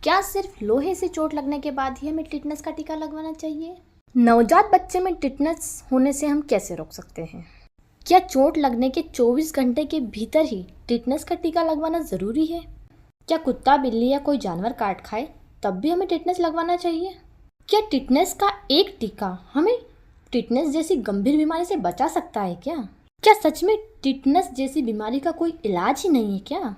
क्या सिर्फ लोहे से चोट लगने के बाद ही हमें टिटनेस का टीका लगवाना चाहिए? नवजात बच्चे में टिटनेस होने से हम कैसे रोक सकते हैं? क्या चोट लगने के 24 घंटे के भीतर ही टिटनेस का टीका लगवाना ज़रूरी है? क्या कुत्ता, बिल्ली या कोई जानवर काट खाए तब भी हमें टिटनेस लगवाना चाहिए? क्या टिटनेस का एक टीका हमें टिटनेस जैसी गंभीर बीमारी से बचा सकता है क्या? क्या सच में टिटनेस जैसी बीमारी का कोई इलाज ही नहीं है क्या?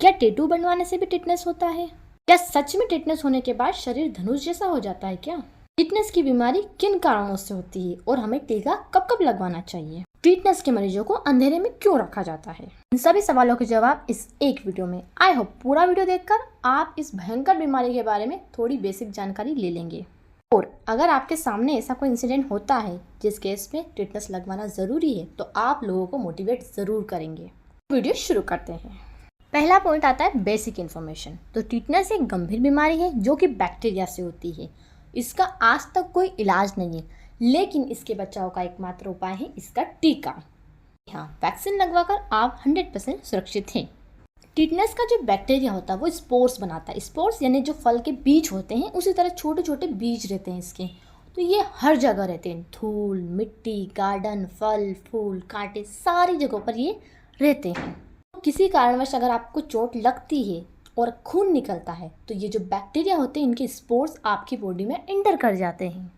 क्या टैटू बनवाने से भी टिटनेस होता है? क्या सच में टिटनेस होने के बाद शरीर धनुष जैसा हो जाता है क्या? टिटनेस की बीमारी किन कारणों से होती है और हमें टीका कब कब लगवाना चाहिए? टिटनेस के मरीजों को अंधेरे में क्यों रखा जाता है? इन सभी सवालों के जवाब इस एक वीडियो में। आई होप पूरा वीडियो देखकर आप इस भयंकर बीमारी के बारे में थोड़ी बेसिक जानकारी ले लेंगे। और अगर आपके सामने ऐसा कोई इंसिडेंट होता है जिस केस में टिटनेस लगवाना ज़रूरी है तो आप लोगों को मोटिवेट ज़रूर करेंगे। वीडियो शुरू करते हैं। पहला पॉइंट आता है बेसिक इन्फॉर्मेशन। तो टिटनेस एक गंभीर बीमारी है जो कि बैक्टीरिया से होती है। इसका आज तक कोई इलाज नहीं है, लेकिन इसके बचाव का एकमात्र उपाय है इसका टीका। हाँ, वैक्सीन लगवाकर आप 100% सुरक्षित हैं। टिटनेस का जो बैक्टीरिया होता है वो स्पोर्स बनाता है। स्पोर्स यानी जो फल के बीज होते हैं, उसी तरह छोटे छोटे बीज रहते हैं इसके। तो ये हर जगह रहते हैं, धूल, मिट्टी, गार्डन, फल, फूल, कांटे, सारी जगहों पर ये रहते हैं। किसी कारणवश अगर आपको चोट लगती है और खून निकलता है तो ये जो बैक्टीरिया होते हैं इनके स्पोर्स आपकी बॉडी में एंटर कर जाते हैं।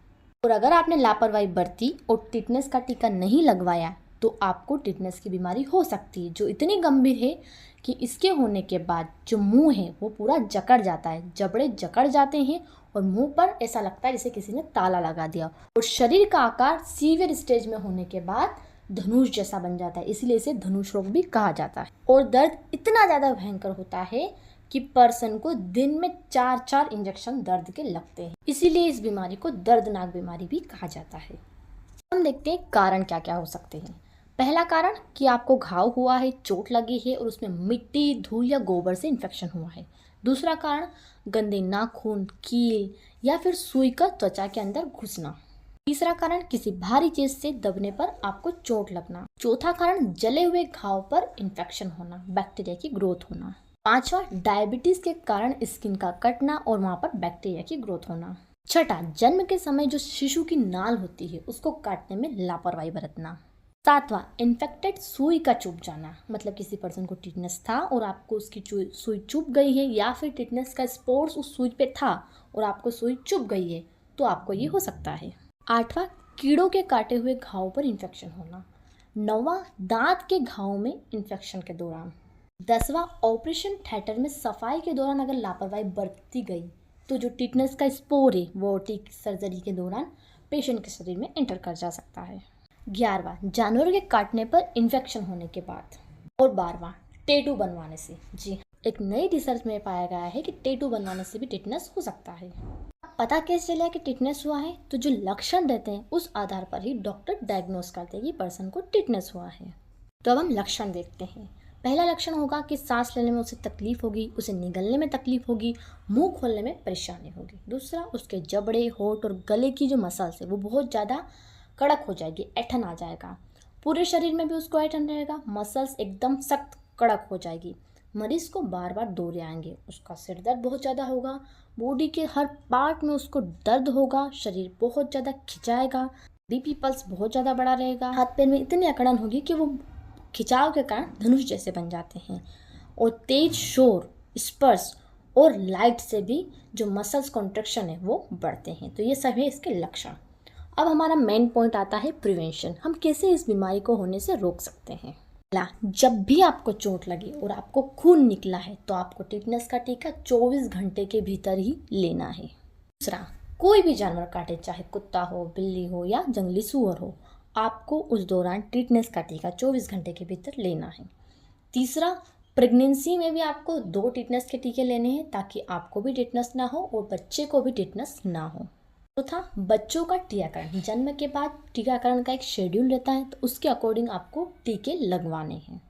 और अगर आपने लापरवाही बरती और टिटनेस का टीका नहीं लगवाया तो आपको टिटनेस की बीमारी हो सकती है, जो इतनी गंभीर है कि इसके होने के बाद जो मुंह है वो पूरा जकड़ जाता है, जबड़े जकड़ जाते हैं और मुंह पर ऐसा लगता है जैसे किसी ने ताला लगा दिया। और शरीर का आकार सीवियर स्टेज में होने के बाद धनुष जैसा बन जाता है, इसलिए इसे धनुष रोग भी कहा जाता है। और दर्द इतना ज़्यादा भयंकर होता है कि पर्सन को दिन में 4-4 इंजेक्शन दर्द के लगते हैं, इसीलिए इस बीमारी को दर्दनाक बीमारी भी कहा जाता है। हम देखते हैं कारण क्या क्या हो सकते हैं। पहला कारण कि आपको घाव हुआ है, चोट लगी है और उसमें मिट्टी, धूल या गोबर से इन्फेक्शन हुआ है। दूसरा कारण गंदे नाखून, कील या फिर सुई का त्वचा के अंदर घुसना। तीसरा कारण किसी भारी चीज से दबने पर आपको चोट लगना। चौथा कारण जले हुए घाव पर इन्फेक्शन होना, बैक्टीरिया की ग्रोथ होना। पांचवा डायबिटीज के कारण स्किन का कटना और वहां पर बैक्टीरिया की ग्रोथ होना। छठा जन्म के समय जो शिशु की नाल होती है उसको काटने में लापरवाही बरतना। सातवां इन्फेक्टेड सुई का चुभ जाना, मतलब किसी पर्सन को टिटनेस था और आपको उसकी सुई चुभ गई है या फिर टिटनेस का स्पोर्स उस सुई पे था और आपको सुई चुभ गई है तो आपको ये हो सकता है। आठवां कीड़ों के काटे हुए घाव पर इन्फेक्शन होना। नौवां दांत के घाव में इन्फेक्शन के दौरान। 10वां ऑपरेशन थिएटर में सफाई के दौरान अगर लापरवाही बरती गई तो जो टिटनेस का स्पोर है वो ओटिक सर्जरी के दौरान पेशेंट के शरीर में एंटर कर जा सकता है। 11वां जानवरों के काटने पर इन्फेक्शन होने के बाद। और 12वां टैटू बनवाने से। जी, एक नई रिसर्च में पाया गया है कि टैटू बनवाने से भी टिटनेस हो सकता है। पता कैसे चला कि टिटनेस हुआ है? तो जो लक्षण रहते हैं उस आधार पर ही डॉक्टर डायग्नोस करते हैं कि पर्सन को टिटनेस हुआ है। तो अब हम लक्षण देखते हैं। पहला लक्षण होगा कि सांस लेने में उसे तकलीफ होगी, उसे निगलने में तकलीफ होगी, मुंह खोलने में परेशानी होगी। दूसरा, उसके जबड़े, होंठ और गले की जो मसल्स है वो बहुत ज़्यादा कड़क हो जाएगी, ऐठन आ जाएगा। पूरे शरीर में भी उसको ऐठन रहेगा, मसल्स एकदम सख्त कड़क हो जाएगी। मरीज को बार बार दौरे आएंगे, उसका सिर दर्द बहुत ज़्यादा होगा, बॉडी के हर पार्ट में उसको दर्द होगा, शरीर बहुत ज़्यादा खिंचाएगा, बीपी पल्स बहुत ज़्यादा बड़ा रहेगा, हाथ पैर में इतनी अकड़न होगी कि वो खिंचाव के कारण धनुष जैसे बन जाते हैं। और तेज शोर, स्पर्श और लाइट से भी जो मसल्स कॉन्ट्रैक्शन है वो बढ़ते हैं। तो ये सब है इसके लक्षण। अब हमारा मेन पॉइंट आता है प्रिवेंशन। हम कैसे इस बीमारी को होने से रोक सकते हैं। पहला, जब भी आपको चोट लगी और आपको खून निकला है तो आपको टिटनेस का टीका 24 घंटे के भीतर ही लेना है। दूसरा, कोई भी जानवर काटे, चाहे कुत्ता हो, बिल्ली हो या जंगली सूअर हो, आपको उस दौरान टिटनेस का टीका 24 घंटे के भीतर लेना है। तीसरा, प्रेगनेंसी में भी आपको 2 टिटनेस के टीके लेने हैं ताकि आपको भी टिटनेस ना हो और बच्चे को भी टिटनेस ना हो। चौथा, बच्चों का टीकाकरण। जन्म के बाद टीकाकरण का एक शेड्यूल रहता है तो उसके अकॉर्डिंग आपको टीके लगवाने हैं।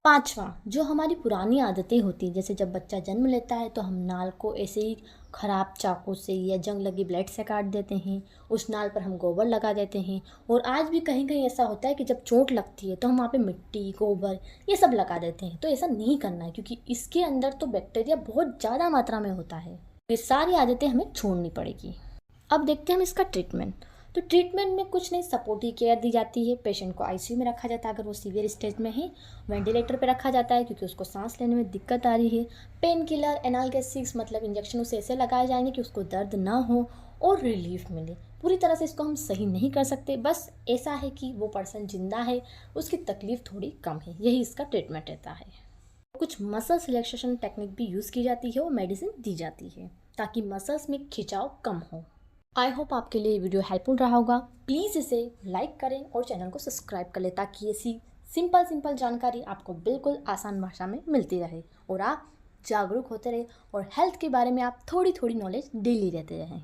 पांचवा, जो हमारी पुरानी आदतें होती हैं, जैसे जब बच्चा जन्म लेता है तो हम नाल को ऐसे ही खराब चाकू से या जंग लगी ब्लेड से काट देते हैं, उस नाल पर हम गोबर लगा देते हैं। और आज भी कहीं कहीं ऐसा होता है कि जब चोट लगती है तो हम वहाँ पे मिट्टी, गोबर ये सब लगा देते हैं। तो ऐसा नहीं करना है क्योंकि इसके अंदर तो बैक्टीरिया बहुत ज़्यादा मात्रा में होता है। ये सारी आदतें हमें छोड़नी पड़ेगी। अब देखते हैं हम इसका ट्रीटमेंट। तो ट्रीटमेंट में कुछ नहीं, सपोर्टिव केयर दी जाती है। पेशेंट को आईसीयू में रखा जाता है अगर वो सीवियर स्टेज में है। वेंटिलेटर पे रखा जाता है क्योंकि उसको सांस लेने में दिक्कत आ रही है। पेन किलर, एनाल्गेसिक्स मतलब इंजेक्शन उसे ऐसे लगाए जाएंगे कि उसको दर्द ना हो और रिलीफ मिले। पूरी तरह से इसको हम सही नहीं कर सकते, बस ऐसा है कि वो पर्सन जिंदा है, उसकी तकलीफ थोड़ी कम है, यही इसका ट्रीटमेंट रहता है। कुछ मसल्स रिलैक्सेशन टेक्निक भी यूज़ की जाती है और मेडिसिन दी जाती है ताकि मसल्स में खिंचाव कम हो। आई होप आपके लिए ये वीडियो हेल्पफुल रहा होगा। प्लीज़ इसे लाइक करें और चैनल को सब्सक्राइब कर लें ताकि ऐसी सिंपल जानकारी आपको बिल्कुल आसान भाषा में मिलती रहे और आप जागरूक होते रहे और हेल्थ के बारे में आप थोड़ी नॉलेज डेली लेते रहें।